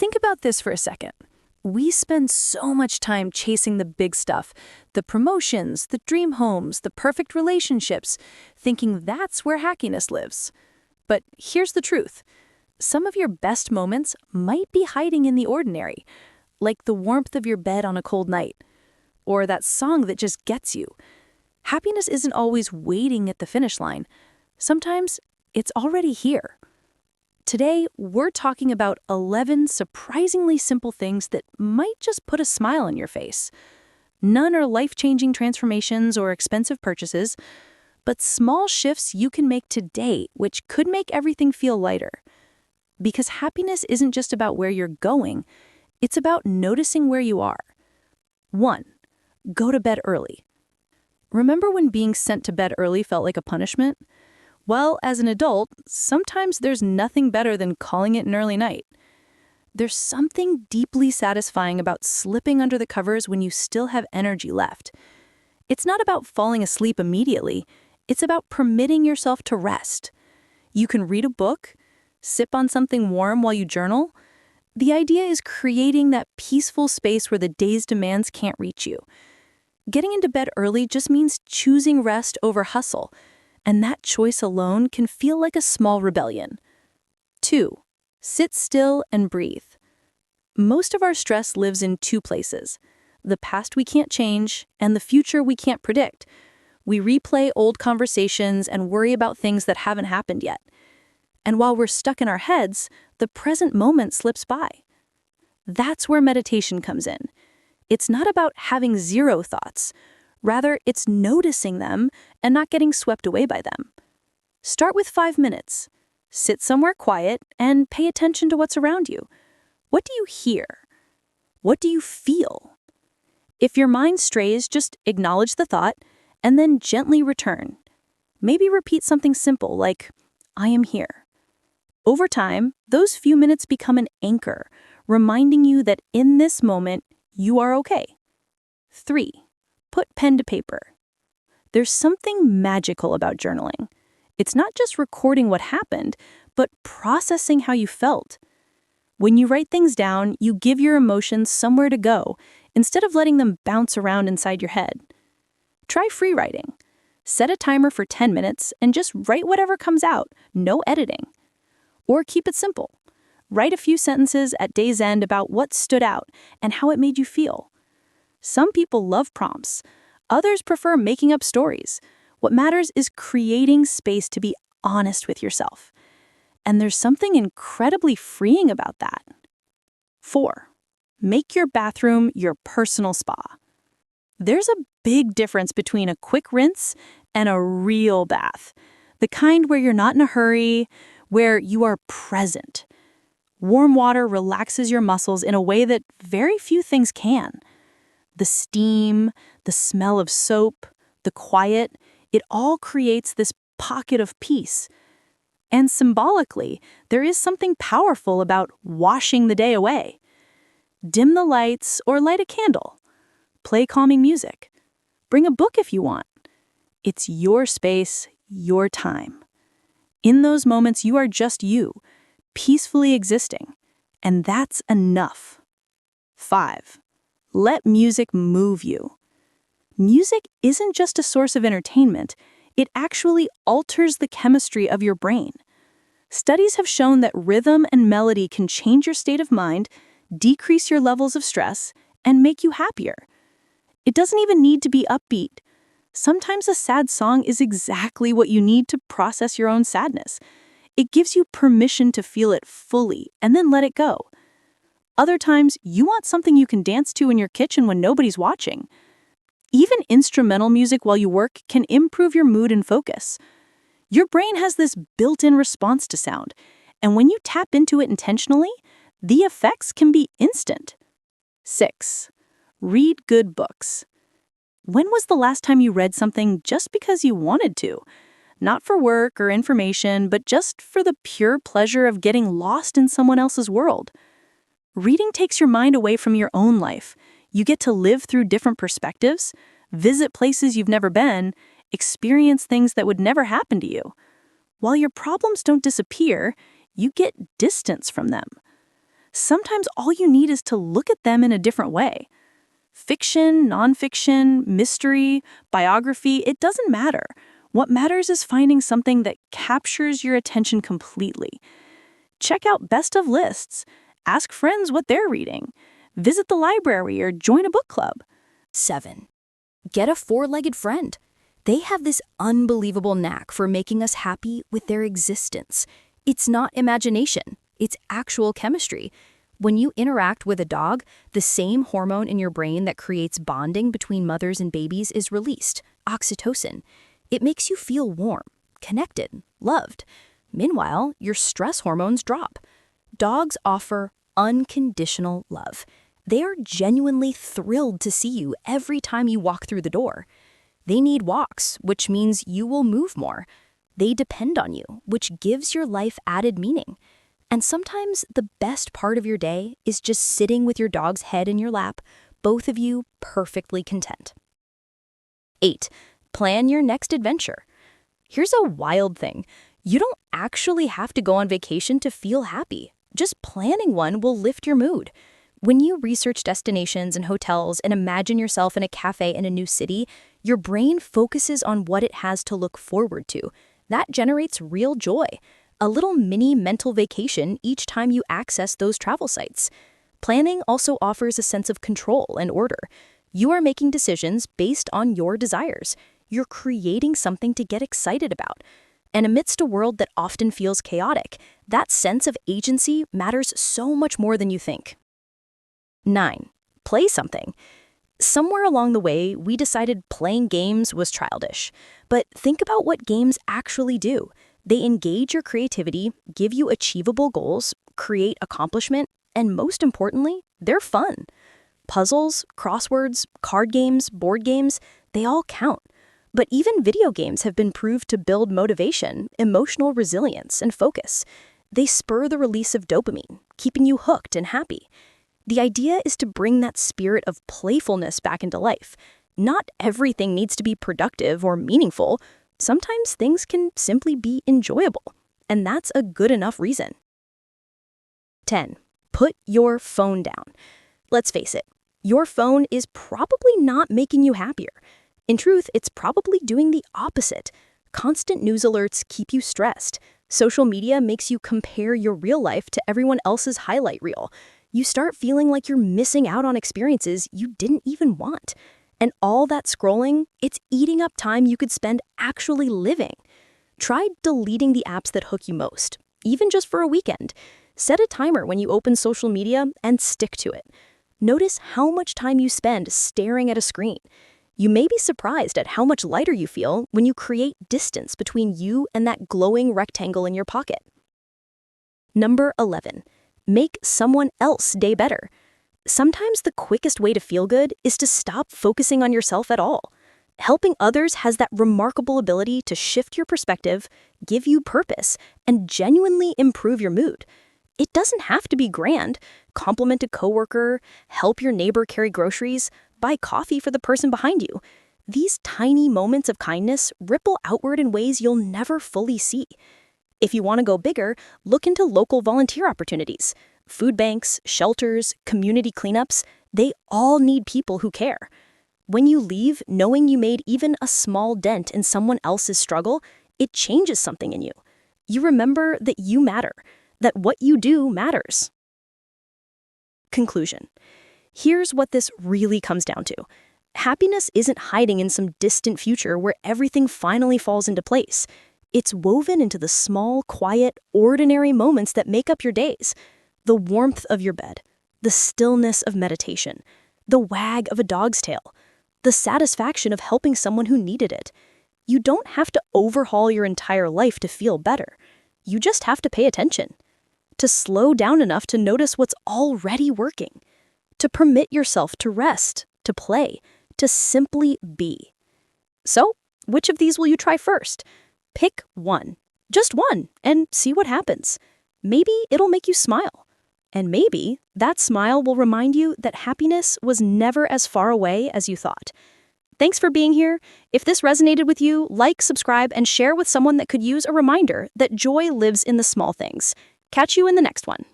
Think about this for a second. We spend so much time chasing the big stuff, the promotions, the dream homes, the perfect relationships, thinking that's where happiness lives. But here's the truth. Some of your best moments might be hiding in the ordinary, like the warmth of your bed on a cold night, or that song that just gets you. Happiness isn't always waiting at the finish line. Sometimes it's already here. Today, we're talking about 11 surprisingly simple things that might just put a smile on your face. None are life-changing transformations or expensive purchases, but small shifts you can make today which could make everything feel lighter. Because happiness isn't just about where you're going, it's about noticing where you are. 1. Go to bed early. Remember when being sent to bed early felt like a punishment? Well, as an adult, sometimes there's nothing better than calling it an early night. There's something deeply satisfying about slipping under the covers when you still have energy left. It's not about falling asleep immediately, it's about permitting yourself to rest. You can read a book, sip on something warm while you journal. The idea is creating that peaceful space where the day's demands can't reach you. Getting into bed early just means choosing rest over hustle, and that choice alone can feel like a small rebellion. 2. Sit still and breathe. Most of our stress lives in two places: the past we can't change and the future we can't predict. We replay old conversations and worry about things that haven't happened yet. And while we're stuck in our heads, the present moment slips by. That's where meditation comes in. It's not about having zero thoughts. Rather, it's noticing them and not getting swept away by them. Start with 5 minutes. Sit somewhere quiet and pay attention to what's around you. What do you hear? What do you feel? If your mind strays, just acknowledge the thought and then gently return. Maybe repeat something simple like, "I am here." Over time, those few minutes become an anchor, reminding you that in this moment, you are okay. 3. Put pen to paper. There's something magical about journaling. It's not just recording what happened, but processing how you felt. When you write things down, you give your emotions somewhere to go, instead of letting them bounce around inside your head. Try free writing. Set a timer for 10 minutes and just write whatever comes out, no editing. Or keep it simple. Write a few sentences at day's end about what stood out and how it made you feel. Some people love prompts. Others prefer making up stories. What matters is creating space to be honest with yourself. And there's something incredibly freeing about that. 4. Make your bathroom your personal spa. There's a big difference between a quick rinse and a real bath. The kind where you're not in a hurry, where you are present. Warm water relaxes your muscles in a way that very few things can. The steam, the smell of soap, the quiet, it all creates this pocket of peace. And symbolically, there is something powerful about washing the day away. Dim the lights or light a candle. Play calming music. Bring a book if you want. It's your space, your time. In those moments, you are just you, peacefully existing. And that's enough. 5. Let music move you. Music isn't just a source of entertainment, it actually alters the chemistry of your brain. Studies have shown that rhythm and melody can change your state of mind, decrease your levels of stress, and make you happier. It doesn't even need to be upbeat. Sometimes a sad song is exactly what you need to process your own sadness. It gives you permission to feel it fully and then let it go. Other times, you want something you can dance to in your kitchen when nobody's watching. Even instrumental music while you work can improve your mood and focus. Your brain has this built-in response to sound, and when you tap into it intentionally, the effects can be instant. 6. Read good books. When was the last time you read something just because you wanted to? Not for work or information, but just for the pure pleasure of getting lost in someone else's world. Reading takes your mind away from your own life. You get to live through different perspectives, visit places you've never been, experience things that would never happen to you. While your problems don't disappear, you get distance from them. Sometimes all you need is to look at them in a different way. Fiction, nonfiction, mystery, biography, it doesn't matter. What matters is finding something that captures your attention completely. Check out best of lists. Ask friends what they're reading. Visit the library or join a book club. 7. Get a four-legged friend. They have this unbelievable knack for making us happy with their existence. It's not imagination, it's actual chemistry. When you interact with a dog, the same hormone in your brain that creates bonding between mothers and babies is released, oxytocin. It makes you feel warm, connected, loved. Meanwhile, your stress hormones drop. Dogs offer unconditional love. They are genuinely thrilled to see you every time you walk through the door. They need walks, which means you will move more. They depend on you, which gives your life added meaning. And sometimes the best part of your day is just sitting with your dog's head in your lap, both of you perfectly content. 8. Plan your next adventure. Here's a wild thing. You don't actually have to go on vacation to feel happy. Just planning one will lift your mood. When you research destinations and hotels and imagine yourself in a cafe in a new city, your brain focuses on what it has to look forward to. That generates real joy. A little mini mental vacation each time you access those travel sites. Planning also offers a sense of control and order. You are making decisions based on your desires. You're creating something to get excited about. And amidst a world that often feels chaotic, that sense of agency matters so much more than you think. 9. Play something. Somewhere along the way, we decided playing games was childish. But think about what games actually do. They engage your creativity, give you achievable goals, create accomplishment, and most importantly, they're fun. Puzzles, crosswords, card games, board games, they all count. But even video games have been proved to build motivation, emotional resilience, and focus. They spur the release of dopamine, keeping you hooked and happy. The idea is to bring that spirit of playfulness back into life. Not everything needs to be productive or meaningful. Sometimes things can simply be enjoyable, and that's a good enough reason. 10. Put your phone down. Let's face it, your phone is probably not making you happier. In truth, it's probably doing the opposite. Constant news alerts keep you stressed. Social media makes you compare your real life to everyone else's highlight reel. You start feeling like you're missing out on experiences you didn't even want. And all that scrolling, it's eating up time you could spend actually living. Try deleting the apps that hook you most, even just for a weekend. Set a timer when you open social media and stick to it. Notice how much time you spend staring at a screen. You may be surprised at how much lighter you feel when you create distance between you and that glowing rectangle in your pocket. Number 11. Make someone else's day better. Sometimes the quickest way to feel good is to stop focusing on yourself at all. Helping others has that remarkable ability to shift your perspective, give you purpose, and genuinely improve your mood. It doesn't have to be grand. Compliment a coworker, help your neighbor carry groceries, buy coffee for the person behind you. These tiny moments of kindness ripple outward in ways you'll never fully see. If you want to go bigger, look into local volunteer opportunities. Food banks, shelters, community cleanups, they all need people who care. When you leave knowing you made even a small dent in someone else's struggle, it changes something in you. You remember that you matter, that what you do matters. Conclusion. Here's what this really comes down to. Happiness isn't hiding in some distant future where everything finally falls into place. It's woven into the small, quiet, ordinary moments that make up your days. The warmth of your bed, the stillness of meditation, the wag of a dog's tail, the satisfaction of helping someone who needed it. You don't have to overhaul your entire life to feel better. You just have to pay attention. To slow down enough to notice what's already working. To permit yourself to rest, to play, to simply be. So, which of these will you try first? Pick one, just one, and see what happens. Maybe it'll make you smile. And maybe that smile will remind you that happiness was never as far away as you thought. Thanks for being here. If this resonated with you, like, subscribe, and share with someone that could use a reminder that joy lives in the small things. Catch you in the next one.